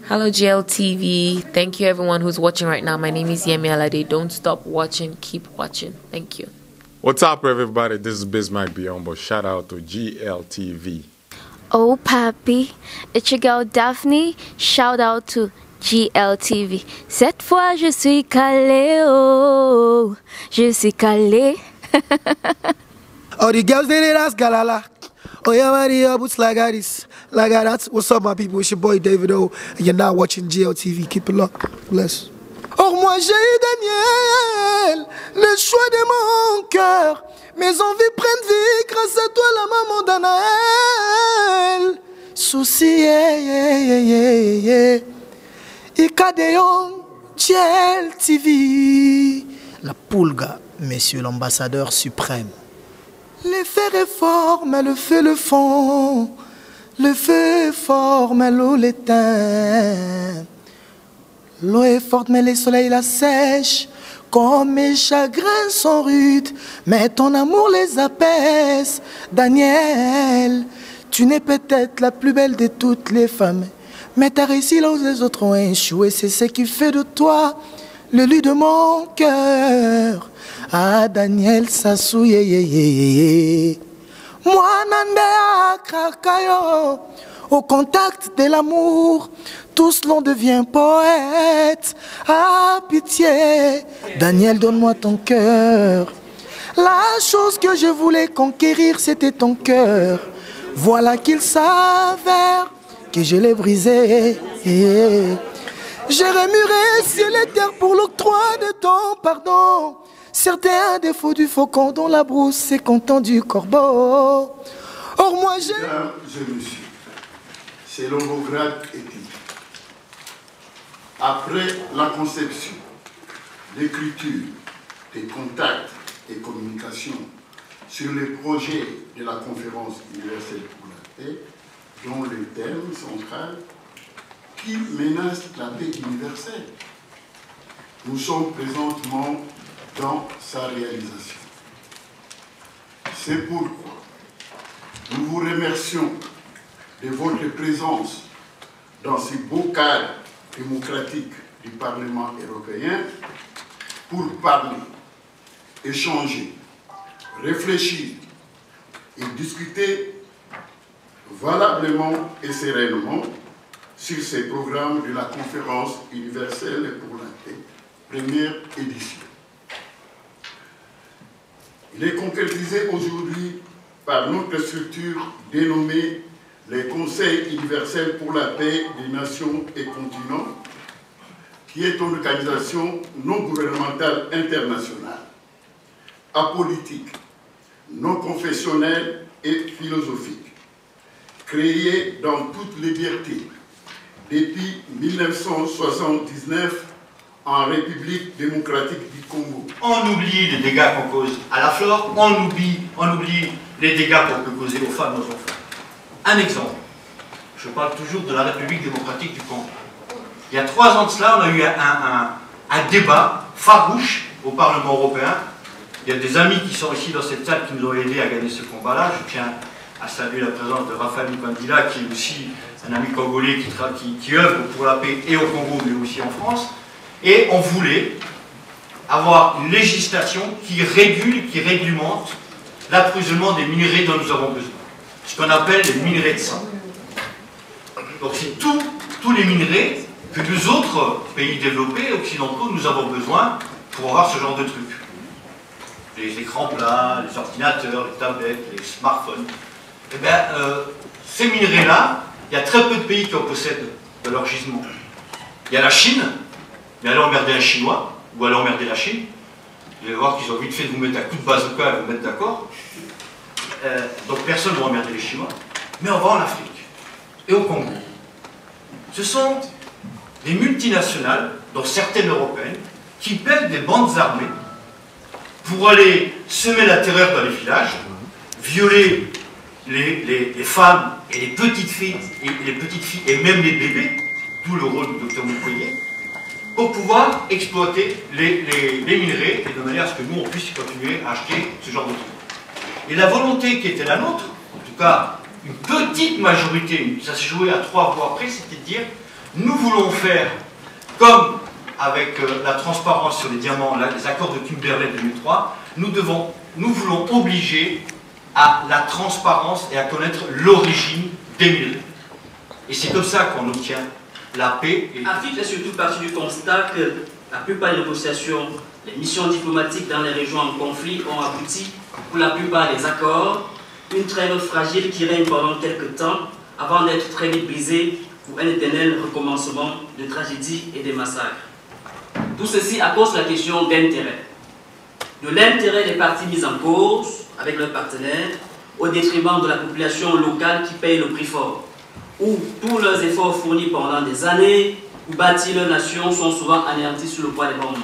Hello GLTV. Thank you everyone who's watching right now. My name is Yemi Alade. Don't stop watching. Keep watching. Thank you. What's up everybody? This is Bismack Biombo. Shout out to GLTV. Oh papi, it's your girl Daphne. Shout out to GLTV. Cette fois je suis calé, oh, je suis calé. Oh, the girls they ask Galala. Oh yeah, Maria, boots like this, like that. What's up, my people? It's your boy David O, and you're now watching GLTV. Keep it locked. Bless. Or moi j'ai eu Daniel, le choix de mon cœur. Mes envies prennent vie grâce à toi, la maman d'Anaël. Souci, yeah, yeah, yeah, yeah, yeah. Ikadeon, GLTV. La Pulga, monsieur l'ambassadeur suprême. Les fers est fort, mais le feu le fond. Le feu est fort, mais l'eau l'éteint. L'eau est forte, mais le soleil la sèche. Comme mes chagrins sont rudes, mais ton amour les apaise. Daniel, tu n'es peut-être la plus belle de toutes les femmes, mais t'as réussi là où les autres ont échoué. C'est ce qui fait de toi le lit de mon cœur. Ah, Daniel Sassou, yeah, yeah, yeah, yeah. Moi, Nandea Krakayo, au contact de l'amour, tous l'on devient poète. Ah, pitié, Daniel, donne-moi ton cœur. La chose que je voulais conquérir, c'était ton cœur. Voilà qu'il s'avère que je l'ai brisé. J'ai remué ciel et terre pour l'octroi de ton pardon. Certains défauts du faucon dont la brousse est content du corbeau. Or moi j'ai... Mesdames et messieurs, c'est l'homograde éthique. Après la conception, l'écriture, des contacts et communications sur les projets de la conférence universelle pour la paix, dont le thème central qui menace la paix universelle, nous sommes présentement dans sa réalisation. C'est pourquoi nous vous remercions de votre présence dans ce beau cadre démocratique du Parlement européen pour parler, échanger, réfléchir et discuter valablement et sereinement sur ces programmes de la conférence universelle pour la paix, première édition. Il est concrétisé aujourd'hui par notre structure dénommée les Conseils universels pour la paix des nations et continents, qui est une organisation non gouvernementale internationale, apolitique, non confessionnelle et philosophique, créée dans toute liberté depuis 1979 en République démocratique du Congo. On oublie les dégâts qu'on cause à la flore, on oublie les dégâts qu'on peut causer aux femmes et aux enfants. Un exemple, je parle toujours de la République démocratique du Congo. Il y a 3 ans de cela, on a eu un débat farouche au Parlement européen. Il y a des amis qui sont ici dans cette salle qui nous ont aidés à gagner ce combat-là. Je tiens à saluer la présence de Raphaël Mukandila, qui est aussi un ami congolais qui œuvre pour la paix et au Congo, mais aussi en France. Et on voulait avoir une législation qui régule, qui réglemente l'approvisionnement des minerais dont nous avons besoin. Ce qu'on appelle les minerais de sang. Donc c'est tous les minerais que nous autres pays développés, occidentaux, nous avons besoin pour avoir ce genre de trucs. Les écrans plats, les ordinateurs, les tablettes, les smartphones. Eh bien, ces minerais-là, il y a très peu de pays qui en possèdent de leur gisement. Il y a la Chine, mais allez emmerder un Chinois, ou allez emmerder la Chine. Vous allez voir qu'ils ont vite fait de vous mettre un coup de bazooka et vous mettre d'accord. Donc personne ne va emmerder les Chinois. Mais on va en Afrique et au Congo. Ce sont des multinationales, dont certaines européennes, qui pèlent des bandes armées pour aller semer la terreur dans les villages, violer les femmes et les petites filles, et même les bébés, d'où le rôle du Dr Mukwege, pour pouvoir exploiter les minerais et de manière à ce que nous, on puisse continuer à acheter ce genre de trucs. Et la volonté qui était la nôtre, en tout cas une petite majorité, ça s'est joué à 3 voix près, c'était de dire Nous voulons faire comme avec la transparence sur les diamants, les accords de Kimberley 2003, nous voulons obliger à la transparence et à connaître l'origine des minerais. Et c'est comme ça qu'on obtient la paix. AFIP est surtout parti du constat que la plupart des négociations, les missions diplomatiques dans les régions en conflit ont abouti, pour la plupart des accords, une trêve fragile qui règne pendant quelques temps avant d'être très vite brisée pour un éternel recommencement de tragédies et de massacres. Tout ceci à cause de la question d'intérêt. De l'intérêt des parties mises en cause avec leurs partenaires au détriment de la population locale qui paye le prix fort, où tous leurs efforts fournis pendant des années ou bâtir leur nation sont souvent anéantis sous le poids des bombes,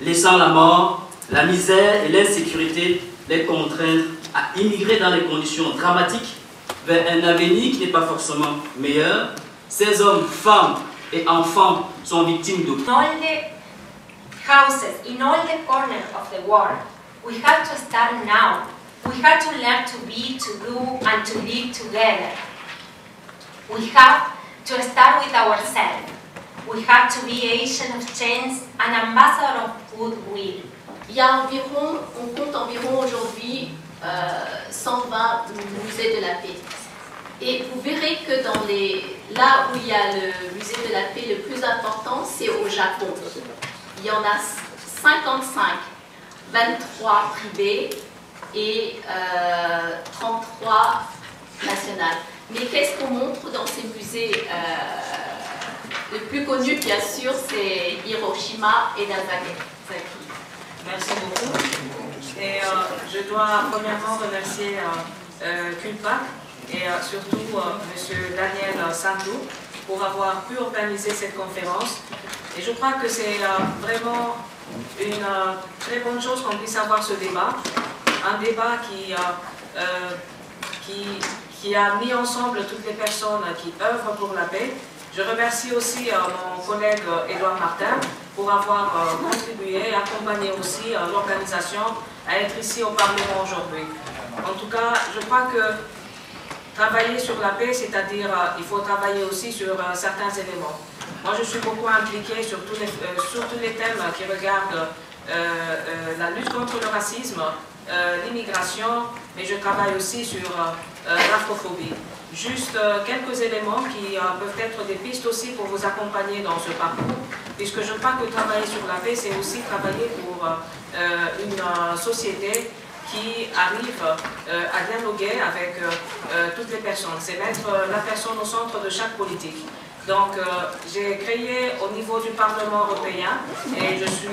laissant la mort, la misère et l'insécurité les contraindre à immigrer dans des conditions dramatiques vers un avenir qui n'est pas forcément meilleur. Ces hommes, femmes et enfants sont victimes de... In all the houses, in all the corners of the world, we have to start now. We have to learn to be, to do, and to live together. We have to start with ourselves. We have to be agent of change and ambassador of goodwill. Il y a environ, on compte environ aujourd'hui 120 musées de la paix. Et vous verrez que dans là où il y a le musée de la paix le plus important, c'est au Japon. Il y en a 55, 23 privés et 33 nationales. Mais qu'est-ce qu'on montre dans ces musées? Le plus connu, bien sûr, c'est Hiroshima et Nagasaki. Merci beaucoup. Et je dois premièrement remercier Culpac et surtout M. Daniel Sandou pour avoir pu organiser cette conférence. Et je crois que c'est vraiment une très bonne chose qu'on puisse avoir ce débat. Un débat qui a mis ensemble toutes les personnes qui œuvrent pour la paix. Je remercie aussi mon collègue Édouard Martin pour avoir contribué et accompagné aussi l'organisation à être ici au Parlement aujourd'hui. En tout cas, je crois que travailler sur la paix, c'est-à-dire il faut travailler aussi sur certains éléments. Moi, je suis beaucoup impliquée sur tous les thèmes qui regardent la lutte contre le racisme, l'immigration, mais je travaille aussi sur l'afrophobie. Juste quelques éléments qui peuvent être des pistes aussi pour vous accompagner dans ce parcours, puisque je crois que travailler sur la paix, c'est aussi travailler pour une société qui arrive à dialoguer avec toutes les personnes. C'est mettre la personne au centre de chaque politique. Donc, j'ai créé au niveau du Parlement européen, et je suis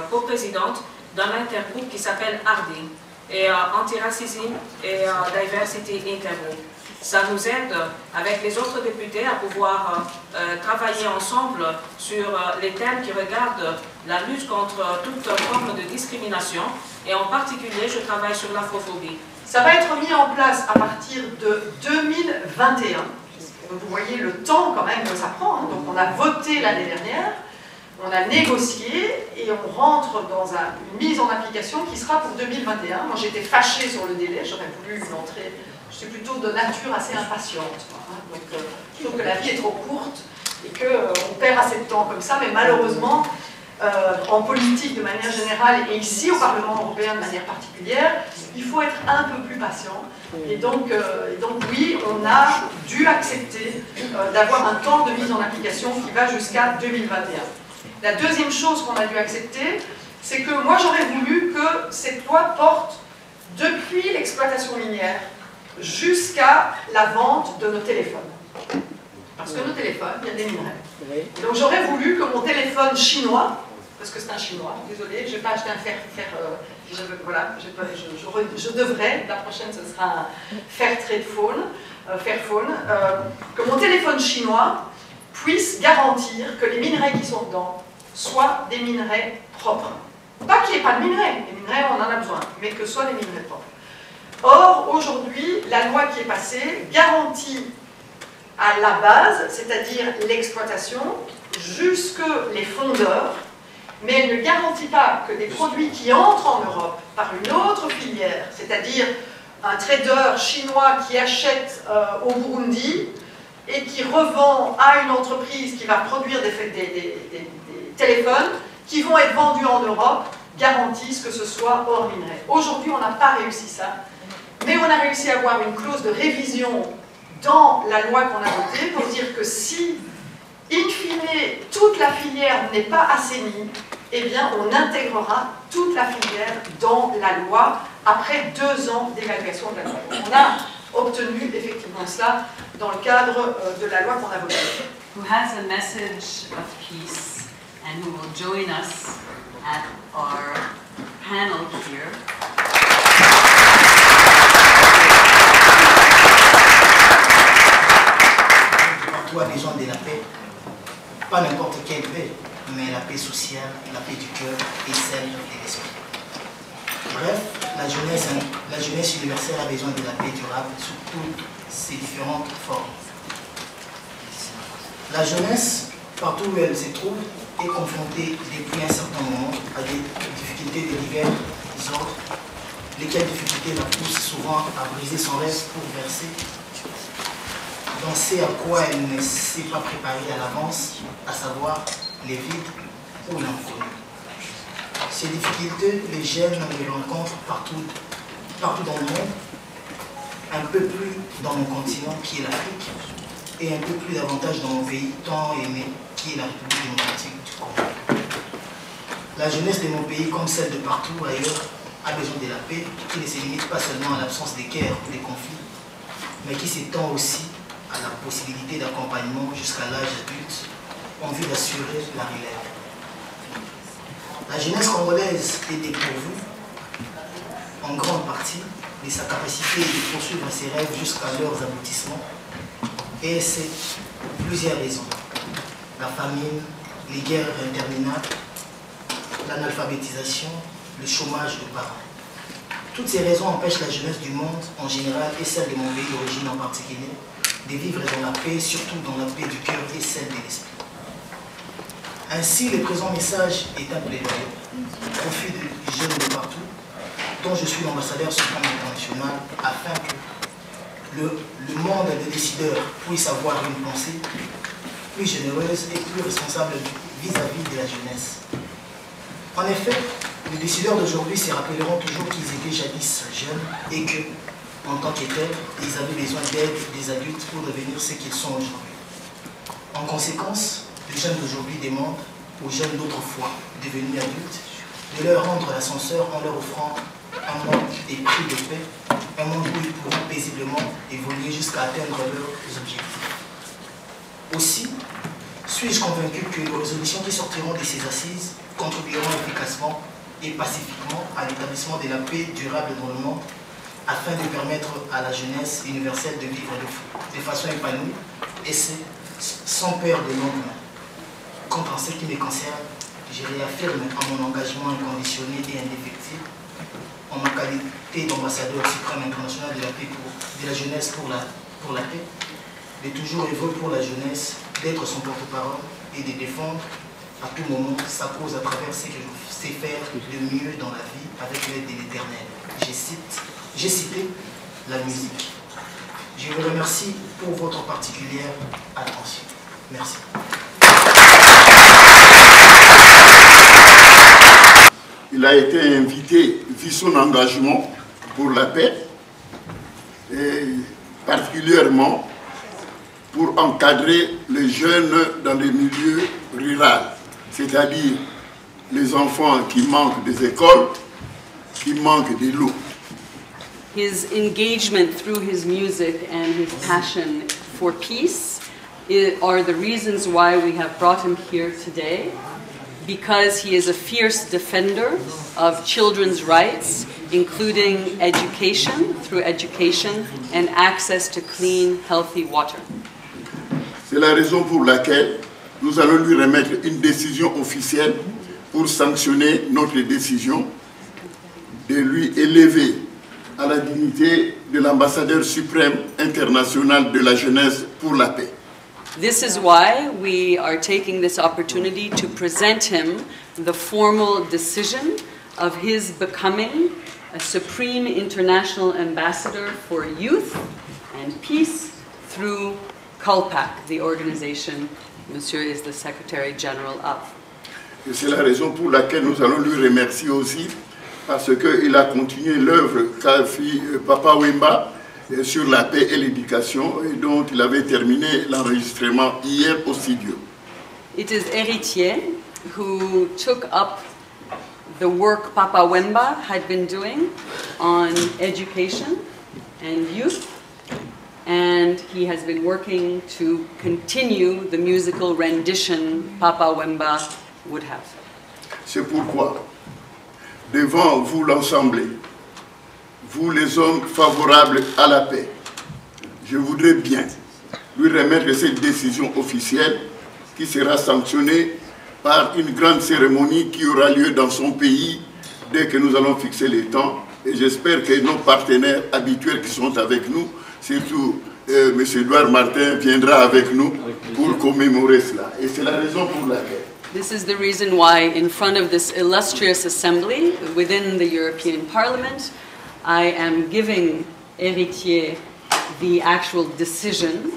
coprésidente d'un intergroupe qui s'appelle ARDI, et Anti-Racism et Diversity Intergroup. Ça nous aide, avec les autres députés, à pouvoir travailler ensemble sur les thèmes qui regardent la lutte contre toute forme de discrimination, et en particulier, je travaille sur l'afrophobie. Ça va être mis en place à partir de 2021. Vous voyez le temps quand même que ça prend. Hein. Donc on a voté l'année dernière, on a négocié et on rentre dans une mise en application qui sera pour 2021. Moi j'étais fâchée sur le délai, j'aurais voulu une entrée. Je suis plutôt de nature assez impatiente. Hein. Donc je trouve que la vie est trop courte et qu'on perd assez de temps comme ça, mais malheureusement, en politique de manière générale et ici au Parlement européen de manière particulière, il faut être un peu plus patient. Et donc oui, on a dû accepter d'avoir un temps de mise en application qui va jusqu'à 2021. La deuxième chose qu'on a dû accepter, c'est que moi j'aurais voulu que cette loi porte depuis l'exploitation minière jusqu'à la vente de nos téléphones. Parce que nos téléphones, il y a des minerais. Donc j'aurais voulu que mon téléphone chinois, parce que c'est un chinois, désolé, je n'ai pas acheté un voilà, je devrais, la prochaine ce sera un Fairphone, que mon téléphone chinois puisse garantir que les minerais qui sont dedans soient des minerais propres. Pas qu'il n'y ait pas de minerais, les minerais on en a besoin, mais que ce soit des minerais propres. Or, aujourd'hui, la loi qui est passée garantit à la base, c'est-à-dire l'exploitation, jusque les fondeurs, mais elle ne garantit pas que des produits qui entrent en Europe par une autre filière, c'est-à-dire un trader chinois qui achète au Burundi et qui revend à une entreprise qui va produire des téléphones qui vont être vendus en Europe, garantissent que ce soit hors minerai. Aujourd'hui, on n'a pas réussi ça, mais on a réussi à avoir une clause de révision dans la loi qu'on a votée pour dire que si, in fine, toute la filière n'est pas assainie, eh bien, on intégrera toute la filière dans la loi après 2 ans d'évaluation de la loi. On a obtenu effectivement cela dans le cadre de la loi qu'on a votée. Who has a message of peace and who will join us at our panel here. Partout a besoin de la paix, pas n'importe quelle paix, mais la paix sociale, la paix du cœur et celle de l'esprit. Bref, la jeunesse universelle a besoin de la paix durable sous toutes ses différentes formes. La jeunesse, partout où elle se trouve, est confrontée depuis un certain moment à des difficultés de divers ordres, lesquelles difficultés la poussent souvent à briser son rêve pour verser dans ce à quoi elle ne s'est pas préparée à l'avance, à savoir les vides ou l'inconnu. Ces difficultés, les jeunes les rencontrent partout dans le monde, un peu plus dans mon continent qui est l'Afrique, et un peu plus davantage dans mon pays tant aimé qui est la République démocratique du Congo. La jeunesse de mon pays, comme celle de partout ailleurs, a besoin de la paix qui ne se limite pas seulement à l'absence des guerres ou des conflits, mais qui s'étend aussi à la possibilité d'accompagnement jusqu'à l'âge adulte en vue d'assurer la relève. La jeunesse congolaise est dépourvue, en grande partie, de sa capacité de poursuivre ses rêves jusqu'à leurs aboutissements, et c'est plusieurs raisons. La famine, les guerres interminables, l'analphabétisation, le chômage de parents. Toutes ces raisons empêchent la jeunesse du monde en général et celle de mon pays d'origine en particulier de vivre dans la paix, surtout dans la paix du cœur et celle de l'esprit. Ainsi, le présent message est un plaidoyer au profit des jeunes de partout, dont je suis l'ambassadeur suprême international, afin que le monde des décideurs puisse avoir une pensée plus généreuse et plus responsable vis-à-vis de la jeunesse. En effet, les décideurs d'aujourd'hui se rappelleront toujours qu'ils étaient jadis jeunes et que, en tant qu'étels, ils avaient besoin d'aide des adultes pour devenir ce qu'ils sont aujourd'hui. En conséquence, les jeunes d'aujourd'hui demandent aux jeunes d'autrefois, devenus adultes, de leur rendre l'ascenseur en leur offrant un monde épris de paix, un monde où ils pourront paisiblement évoluer jusqu'à atteindre leurs objectifs. Aussi, suis-je convaincu que les résolutions qui sortiront de ces assises contribueront efficacement et pacifiquement à l'établissement de la paix durable dans le monde, afin de permettre à la jeunesse universelle de vivre de façon épanouie et sans peur de lendemain. Quant en ce qui me concerne, je réaffirme à mon engagement inconditionnel et indéfectible, en ma qualité d'ambassadeur suprême international de la paix de la jeunesse pour la paix, de toujours œuvrer pour la jeunesse, d'être son porte-parole et de défendre à tout moment sa cause à travers ce que je sais faire de mieux dans la vie avec l'aide de l'Éternel. J'ai cité la musique. Je vous remercie pour votre particulière attention. Merci. Il a été invité, vu son engagement pour la paix, et particulièrement pour encadrer les jeunes dans les milieux ruraux, c'est-à-dire les enfants qui manquent des écoles, qui manquent de l'eau. His engagement through his music and his passion for peace are the reasons why we have brought him here today, because he is a fierce defender of children's rights, including education, through education, and access to clean, healthy water. C'est la raison pour laquelle nous allons lui remettre une décision officielle pour sanctionner notre décision de lui élever à la dignité de l'ambassadeur suprême international de la jeunesse pour la paix. This is why we are taking this opportunity to present him the formal decision of his becoming a Supreme International Ambassador for Youth and Peace through CULPAC, the organization Monsieur is the Secretary General of. Et c'est la raison pour laquelle nous allons lui remercier aussi, parce qu'il a continué l'œuvre qu'a fait Papa Wemba sur la paix et l'éducation, et dont il avait terminé l'enregistrement hier au studio. It is Héritier who took up the work Papa Wemba had been doing on education and youth, and he has been working to continue the musical rendition Papa Wemba would have. C'est pourquoi, devant vous l'Assemblée, vous les hommes favorables à la paix, je voudrais bien lui remettre cette décision officielle qui sera sanctionnée par une grande cérémonie qui aura lieu dans son pays dès que nous allons fixer les temps. Et j'espère que nos partenaires habituels qui sont avec nous, surtout M. Edouard Martin, viendra avec nous pour commémorer cela. Et c'est la raison pour laquelle. This is the reason why, in front of this illustrious assembly within the European Parliament, I am giving Héritier the actual decision,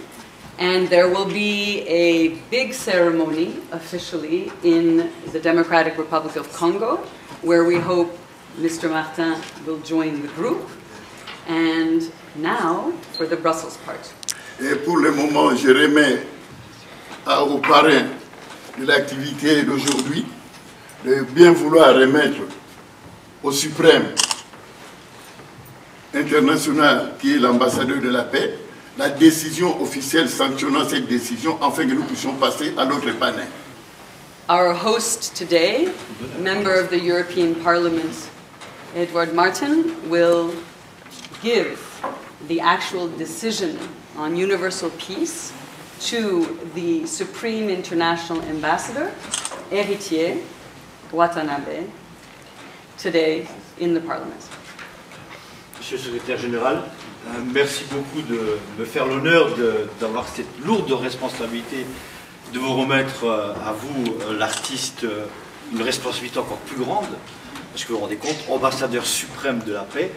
and there will be a big ceremony officially in the Democratic Republic of Congo, where we hope Mr. Martin will join the group. And now for the Brussels part. Et pour le moment, je remets au parrain de l'activité d'aujourd'hui de bien vouloir remettre au suprême international, qui est l'ambassadeur de la paix, la décision officielle sanctionnant cette décision, afin que nous puissions passer à l'autre panel. Our host today, member of the European Parliament, Edouard Martin, will give the actual decision on universal peace to the Supreme International Ambassador, Héritier Watanabe, today in the Parliament. Monsieur le Secrétaire Général, merci beaucoup de me faire l'honneur d'avoir cette lourde responsabilité de vous remettre à vous, l'artiste, une responsabilité encore plus grande, parce que vous vous rendez compte, ambassadeur suprême de la paix,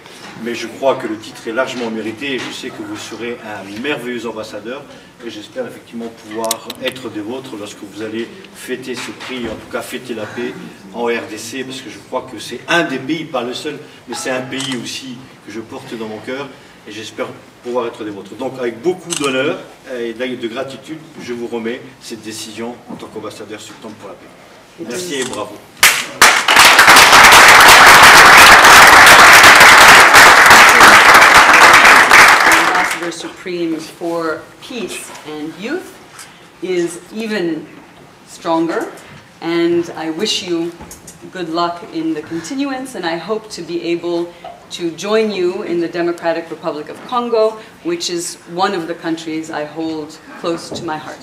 mais je crois que le titre est largement mérité et je sais que vous serez un merveilleux ambassadeur et j'espère effectivement pouvoir être des vôtres lorsque vous allez fêter ce prix, en tout cas fêter la paix en RDC, parce que je crois que c'est un des pays, pas le seul, mais c'est un pays aussi que je porte dans mon cœur et j'espère pouvoir être des vôtres. Donc avec beaucoup d'honneur et de gratitude, je vous remets cette décision en tant qu'ambassadeur suprême pour la paix. Merci et bravo. Ambassador Supreme for Peace and Youth is even stronger, and I wish you good luck in the continuance, and I hope to be able to join you in the Democratic Republic of Congo, which is one of the countries I hold close to my heart.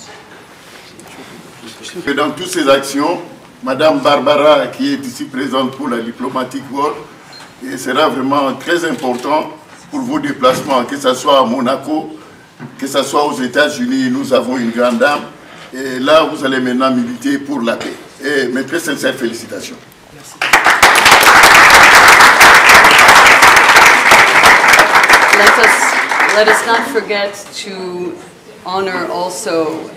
Dans toutes ces actions, Madame Barbara, qui est ici présente pour la Diplomatic World, et sera vraiment très important pour vos déplacements, que ce soit à Monaco, que ce soit aux États-Unis, nous avons une grande dame, et là vous allez maintenant militer pour la paix. Et mes très sincères félicitations. Let us not forget to honor also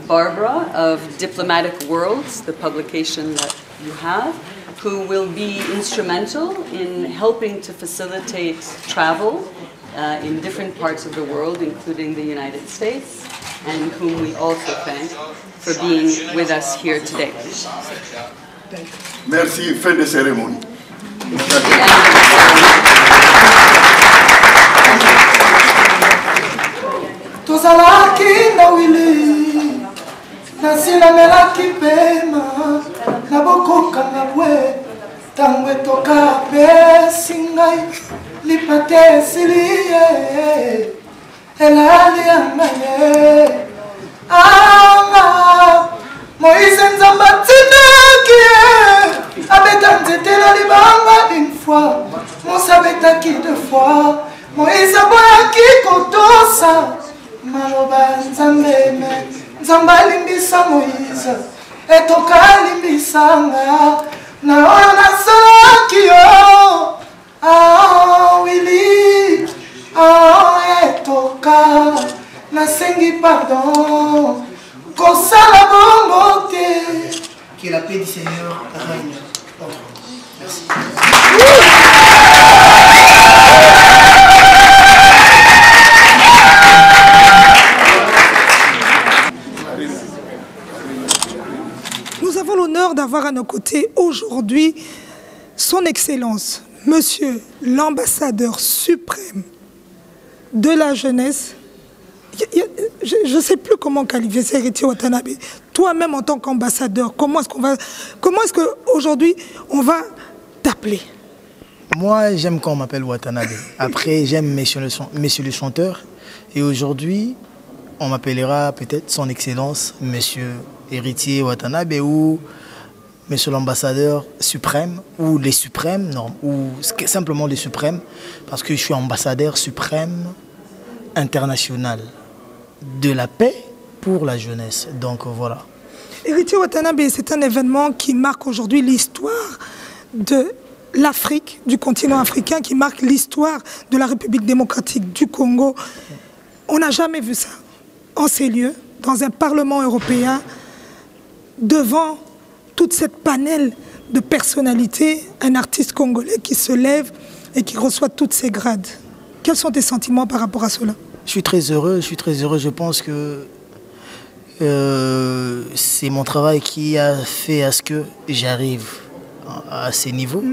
Barbara of Diplomatic Worlds, the publication that you have, who will be instrumental in helping to facilitate travel in different parts of the world, including the United States, and whom we also thank for being with us here today. Merci, fin de cérémonie. Tozalaki na wili nasinamelaki pema na bokokanga bwe tango etoka pesi ngai lipate esili ye elali yangaye anga Moïse nzambe atinaki ye abeta nzete na libanga une fois Mose abetaki deux fois Moïse aboyaki kotosa maloba nzambe me nzambe alimbisa Moïse etoka alimbisanga na oyo nasalaki yo wili etoka nasengi pardon, kosala bongo te. Que la paix du Seigneur règne entre nous. Merci. Nous avons l'honneur d'avoir à nos côtés aujourd'hui son Excellence, Monsieur l'ambassadeur suprême de la jeunesse. Je ne sais plus comment qualifier ça, Héritier Watanabe. Toi-même en tant qu'ambassadeur, comment est-ce qu'aujourd'hui on va t'appeler? Moi, j'aime quand on m'appelle Watanabe. Après, j'aime Monsieur le chanteur. Et aujourd'hui, on m'appellera peut-être Son Excellence, Monsieur Héritier Watanabe ou Monsieur l'ambassadeur suprême ou les suprêmes, non, ou simplement les suprêmes, parce que je suis ambassadeur suprême international de la paix pour la jeunesse. Donc voilà. Héritier Watanabe, c'est un événement qui marque aujourd'hui l'histoire de l'Afrique, du continent africain, qui marque l'histoire de la République démocratique du Congo. On n'a jamais vu ça en ces lieux, dans un Parlement européen, devant toute cette panel de personnalités, un artiste congolais qui se lève et qui reçoit toutes ces grades. Quels sont tes sentiments par rapport à cela? Je suis très heureux, je pense que c'est mon travail qui a fait à ce que j'arrive à ces niveaux.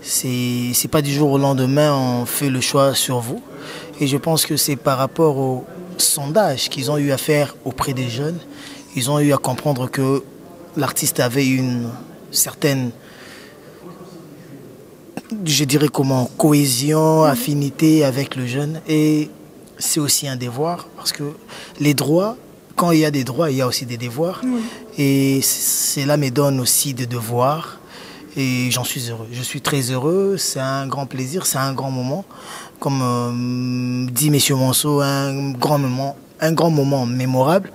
C'est pas du jour au lendemain on fait le choix sur vous. Et je pense que c'est par rapport au sondage qu'ils ont eu à faire auprès des jeunes. Ils ont eu à comprendre que l'artiste avait une certaine, je dirais comment, cohésion, affinité avec le jeune. Et c'est aussi un devoir, parce que les droits, quand il y a des droits, il y a aussi des devoirs. Et cela me donne aussi des devoirs. Et j'en suis heureux. Je suis très heureux. C'est un grand plaisir, c'est un grand moment. Comme dit M. Monceau, un grand moment mémorable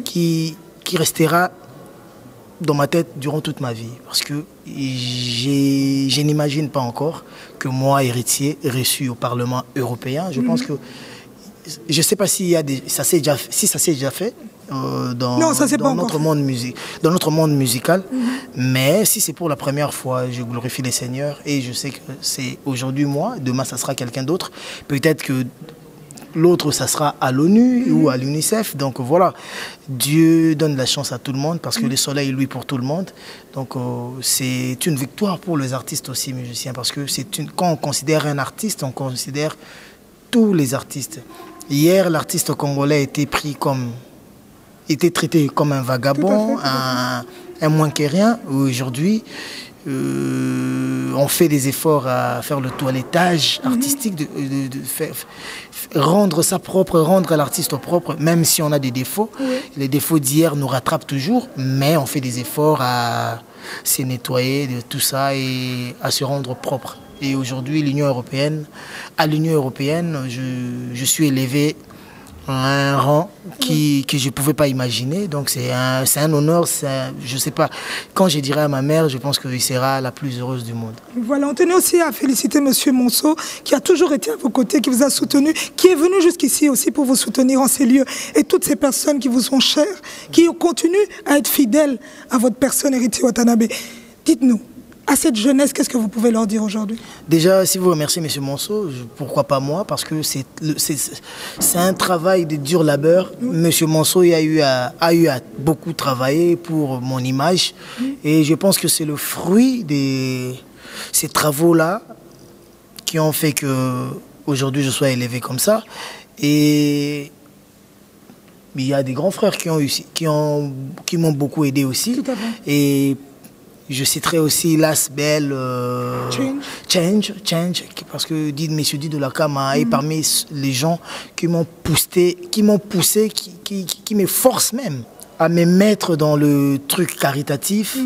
qui restera dans ma tête durant toute ma vie. Parce que je n'imagine pas encore que moi, héritier, reçu au Parlement européen, je pense que je ne sais pas si ça s'est déjà fait dans notre monde musical, mais si c'est pour la première fois, je glorifie les Seigneurs et je sais que c'est aujourd'hui moi, demain ça sera quelqu'un d'autre. Peut-être que l'autre ça sera à l'ONU ou à l'UNICEF. Donc voilà, Dieu donne la chance à tout le monde parce que le soleil est lui pour tout le monde. Donc c'est une victoire pour les artistes aussi, musiciens, parce que quand on considère un artiste, on considère tous les artistes. Hier, l'artiste congolais a été traité comme un vagabond, un moins que rien. Aujourd'hui, on fait des efforts à faire le toilettage artistique, de rendre ça propre, rendre l'artiste propre, même si on a des défauts. Les défauts d'hier nous rattrapent toujours, mais on fait des efforts à se nettoyer de tout ça et à se rendre propre. Et aujourd'hui, à l'Union européenne, je suis élevé à un rang que je ne pouvais pas imaginer. Donc c'est un honneur, je ne sais pas. Quand je dirai à ma mère, je pense qu'elle sera la plus heureuse du monde. Voilà, on tenait aussi à féliciter M. Monceau, qui a toujours été à vos côtés, qui vous a soutenu, qui est venu jusqu'ici aussi pour vous soutenir en ces lieux. Et toutes ces personnes qui vous sont chères, qui continuent à être fidèles à votre personne, Héritier Watanabe. Dites-nous, à cette jeunesse, qu'est-ce que vous pouvez leur dire aujourd'hui? Déjà, si vous remerciez M. Monceau, pourquoi pas moi? Parce que c'est un travail de dur labeur. M. Monceau a eu à beaucoup travailler pour mon image. Et je pense que c'est le fruit de ces travaux-là qui ont fait qu'aujourd'hui je sois élevé comme ça. Et il y a des grands frères qui m'ont beaucoup aidé aussi. Tout à fait. Et je citerai aussi Lasbel, Change, parce que M. Di de la Kama est parmi les gens qui m'ont poussé, qui me forcent même à me mettre dans le truc caritatif,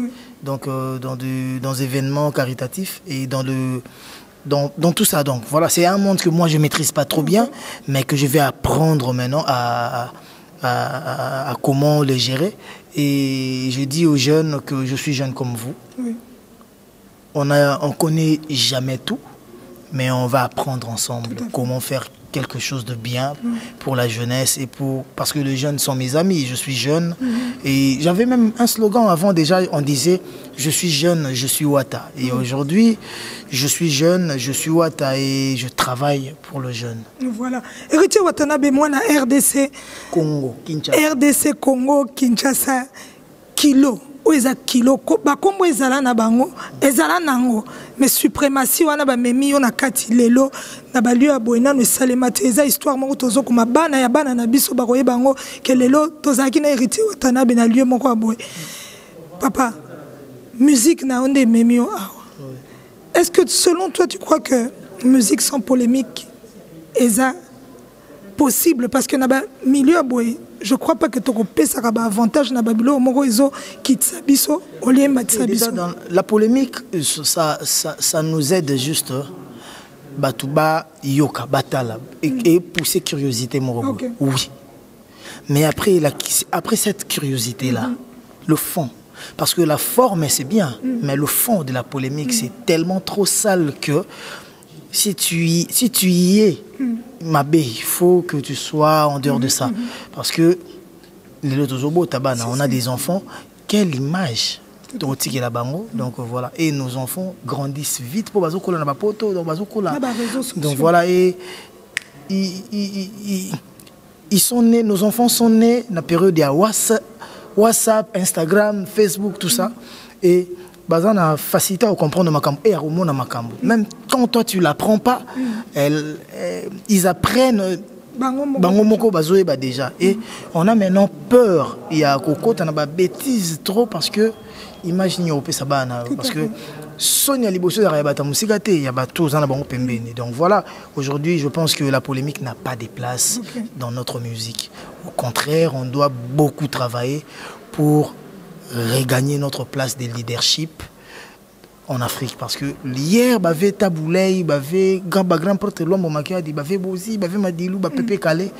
donc dans des événements caritatifs et dans tout ça. Donc voilà, c'est un monde que moi je ne maîtrise pas trop bien, mais que je vais apprendre maintenant à comment le gérer. Et je dis aux jeunes que je suis jeune comme vous. On connaît jamais tout, mais on va apprendre ensemble comment faire quelque chose de bien pour la jeunesse et parce que les jeunes sont mes amis. Je suis jeune et j'avais même un slogan avant déjà, on disait je suis jeune, je suis Wata. Et aujourd'hui, je suis jeune, je suis Wata et je travaille pour le jeune. Voilà. Héritier Watanabe, moi, na RDC Congo, Kinshasa. RDC Congo, Kinshasa, kilo. Oeza kilo. Ba kombo ezala na bango, ezala nango. Mais suprématie wana ba memi yo na kati lelo na ba lieu aboina no salemate eza histoire moko tozo kuma bana ya bana na biso ba koyeba bango ke lelo tozaki na héritier Watanabe na lieu moko aboye. Papa, musique na onde memi yo awa. Est-ce que selon toi tu crois que musique sans polémique est possible? Parce que dans le milieu, je ne crois pas que tu aies un avantage dans le milieu qui la polémique, ça nous aide juste Batouba, Yoka, Batala et pousser curiosité. Okay. Oui. Mais après cette curiosité-là, le fond, parce que la forme c'est bien, mais le fond de la polémique c'est tellement trop sale que si tu y es, il faut que tu sois en dehors de ça. Parce que on a des enfants, quelle image donc voilà, et nos enfants grandissent vite pour donc voilà, et ils sont nés, nos enfants sont nés dans la période de WhatsApp, Instagram, Facebook, tout ça, et on a facilité à comprendre makambo et à remonter makambo. Même quand toi tu l'apprends pas, ils apprennent bango moko bazoé déjà. Et on a maintenant peur. Il y a coco, on a des bêtises trop parce que imagine au ça parce que Sonia Liboso il y a bateau dans bango pembeni. Donc voilà, aujourd'hui je pense que la polémique n'a pas de place dans notre musique. Au contraire, on doit beaucoup travailler pour regagner notre place de leadership en Afrique, parce que hier bavait Taboulay, bavait grand porte l'homme makiadi, bavait Bozi, bavait Madilou, bavait Calais,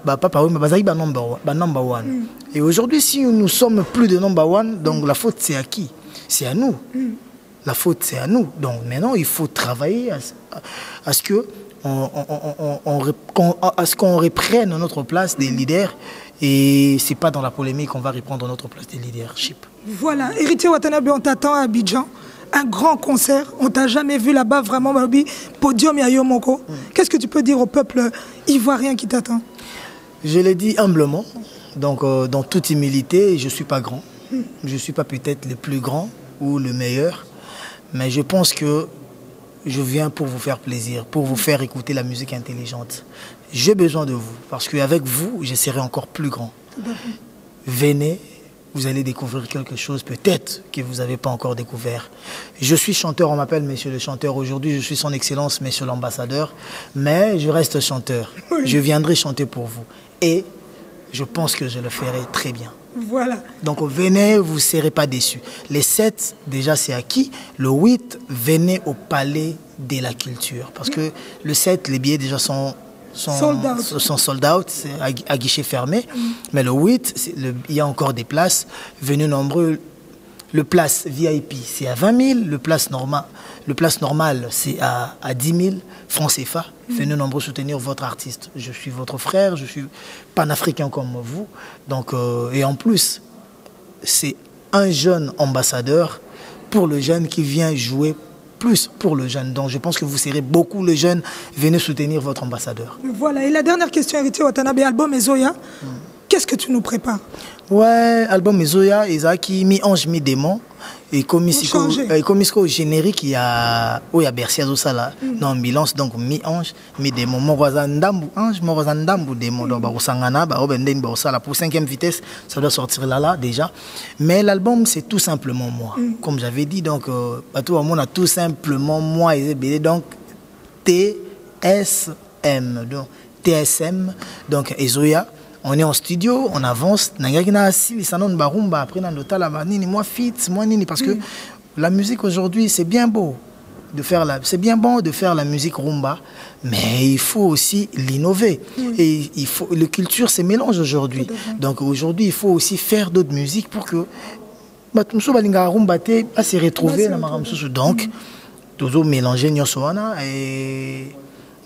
papa oui, bazaï number one. Et aujourd'hui, si nous sommes plus de number one, donc la faute c'est à qui? C'est à nous. La faute c'est à nous. Donc maintenant il faut travailler à ce que qu'on reprenne notre place des leaders. Et c'est pas dans la polémique qu'on va reprendre notre place de leadership. Voilà, héritier Watanabe, on t'attend à Abidjan, un grand concert. On t'a jamais vu là-bas vraiment, podium ya Yomoko. Qu'est-ce que tu peux dire au peuple ivoirien qui t'attend? Je l'ai dit humblement, donc dans toute humilité, je suis pas grand, je suis pas peut-être le plus grand ou le meilleur, mais je pense que je viens pour vous faire plaisir, pour vous faire écouter la musique intelligente. J'ai besoin de vous, parce qu'avec vous, je serai encore plus grand. Venez, vous allez découvrir quelque chose peut-être que vous n'avez pas encore découvert. Je suis chanteur, on m'appelle Monsieur le chanteur. Aujourd'hui, je suis son excellence, Monsieur l'ambassadeur. Mais je reste chanteur. Je viendrai chanter pour vous. Et je pense que je le ferai très bien. Voilà. Donc venez, vous ne serez pas déçus. Les 7, déjà c'est acquis. Le 8, venez au Palais de la Culture. Parce que le 7, les billets déjà sont sold out, c'est à guichet fermé. Mais le 8, il y a encore des places. Venez nombreux. Le place VIP, c'est à 20 000. Le place normal, c'est à 10 000 francs CFA. Venez nombreux soutenir votre artiste. Je suis votre frère, je suis panafricain comme vous. Donc, et en plus, c'est un jeune ambassadeur pour le jeune qui vient jouer plus pour le jeune. Donc je pense que vous serez beaucoup le jeune. Venez soutenir votre ambassadeur. Voilà. Et la dernière question, héritier Watanabe, album Ezoya. Qu'est-ce que tu nous prépares? Ouais, album Ezoya, Isaki, mi-ange, mi-démon. Et comme au générique, il y a Bercy Azosala dans l'ambulance, donc mi-ange, mi-démon. Morozandambu, ange, Morozandambu, démon. Donc, Barosangana, Barobenden, Barosala, pour 5e vitesse, ça doit sortir là, déjà. Mais l'album, c'est tout simplement moi. Comme j'avais dit, donc, tout le monde a tout simplement moi, donc, TSM. Donc, TSM, donc, Ezoya. On est en studio, on avance. Parce que la musique aujourd'hui, c'est bien beau de faire la musique rumba, mais il faut aussi l'innover. Et le culture se mélange aujourd'hui. Donc aujourd'hui, il faut aussi faire d'autres musiques pour que se retrouver. Donc, toujours mélanger et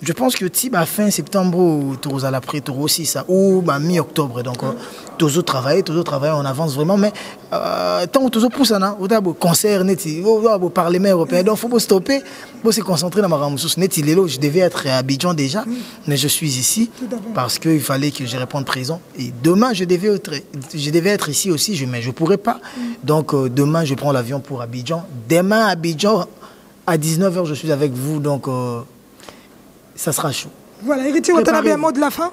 je pense que fin septembre, tu as l'après, tu aussi ça, ou mi-octobre. Donc, toujours travailler, on avance vraiment. Mais tant que tu pousses, tu as concert, tu as parlement européen. Donc, il faut stopper, il faut se concentrer dans ma ramoussous. Je devais être à Abidjan déjà, mais je suis ici parce qu'il fallait que je réponde présent. Et demain, je devais être ici aussi, mais je ne pourrais pas. Donc, demain, je prends l'avion pour Abidjan. Demain, Abidjan, à 19h, je suis avec vous. Donc, ça sera chaud. Voilà, Héritier Watanabe, un mot de la fin?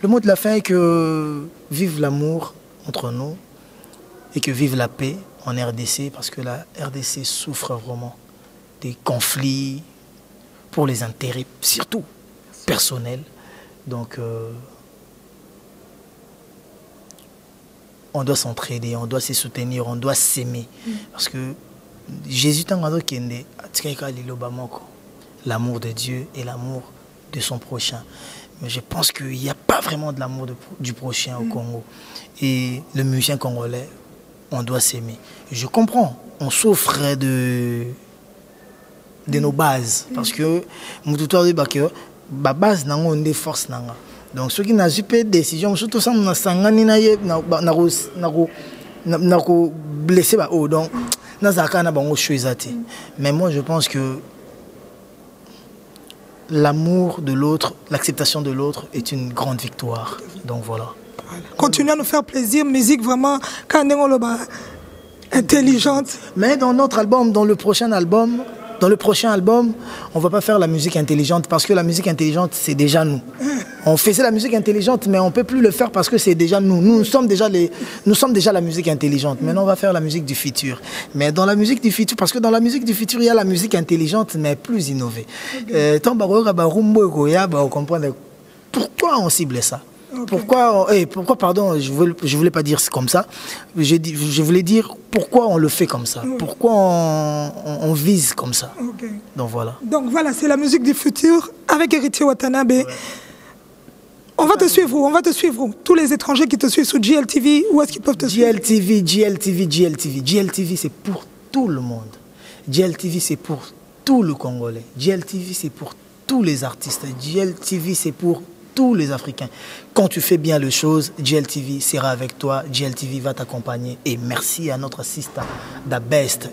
Le mot de la fin est que vive l'amour entre nous et que vive la paix en RDC, parce que la RDC souffre vraiment des conflits pour les intérêts, surtout personnels. Donc, on doit s'entraider, on doit se soutenir, on doit s'aimer. Parce que Jésus t'a dit l'amour de Dieu et l'amour de son prochain. Mais je pense qu'il n'y a pas vraiment de l'amour du prochain au Congo. Et le musicien congolais, on doit s'aimer. Je comprends, on souffre de nos bases. Parce que ma base n'a pas de force. Donc ceux qui n'ont pas de décision, surtout ça, on a blessé. Donc, mais moi, je pense que l'amour de l'autre, l'acceptation de l'autre est une grande victoire. Donc voilà. Continuez à nous faire plaisir, musique vraiment intelligente. Mais dans notre album, dans le prochain album, on ne va pas faire la musique intelligente parce que la musique intelligente, c'est déjà nous. On faisait la musique intelligente, mais on ne peut plus le faire parce que c'est déjà nous. Nous sommes déjà la musique intelligente. Maintenant, on va faire la musique du futur. Mais dans la musique du futur, parce que dans la musique du futur, il y a la musique intelligente, mais plus innovée. On comprend pourquoi on cible ça. Pourquoi, pardon, je voulais pas dire comme ça. Je voulais dire pourquoi on le fait comme ça. Pourquoi on vise comme ça. Donc voilà, c'est la musique du futur avec Héritier Watanabe. Ouais. On va te suivre. Tous les étrangers qui te suivent sur GLTV, où est-ce qu'ils peuvent te suivre? GLTV, c'est pour tout le monde. GLTV, c'est pour tout le Congolais. GLTV, c'est pour tous les artistes. GLTV, c'est pour tous les Africains. Quand tu fais bien les choses, GLTV sera avec toi, GLTV va t'accompagner. Et merci à notre assistant, the best,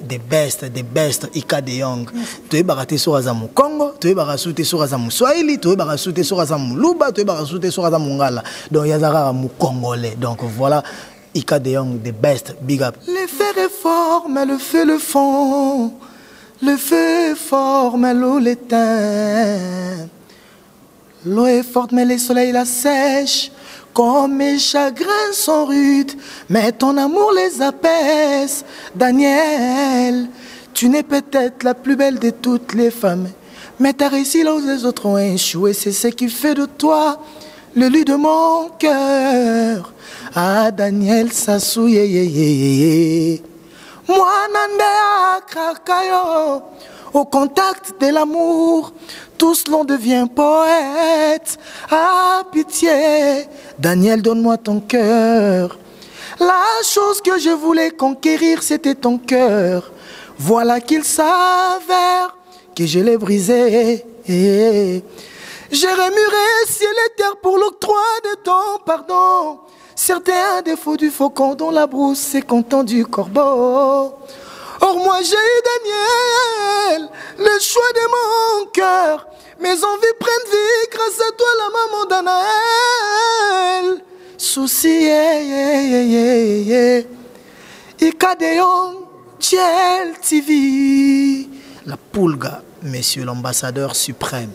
Ika de Young. Tu es baraté sur Azamu Congo, tu es baraté sur Azamu Swahili, tu es baraté sur Azamu Luba, tu es baraté sur Azamu Ngala. Donc Yazara Amu Congolais. Donc voilà, Ika de Young, the best, big up. Les faits est fort, mais le feu le fond. Le feu est fort, mais l'eau l'éteint. L'eau est forte, mais le soleil la sèche. Comme mes chagrins sont rudes, mais ton amour les apaise. Daniel, tu n'es peut-être la plus belle de toutes les femmes, mais t'as réussi là où les autres ont échoué. C'est ce qui fait de toi le lit de mon cœur. Ah, Daniel Sassou, moi, Nandea Krakayo, au contact de l'amour, tous l'on devient poète. Ah, pitié, Daniel, donne-moi ton cœur. La chose que je voulais conquérir, c'était ton cœur. Voilà qu'il s'avère que je l'ai brisé. J'ai remué ciel et terre pour l'octroi de ton pardon. Certains défauts du faucon dont la brousse est content du corbeau. Or moi j'ai eu Daniel, le choix de mon cœur. Mes envies prennent vie grâce à toi la maman d'Anaël. Souci, Ikadeon, GLTV. La Pulga, monsieur l'ambassadeur suprême.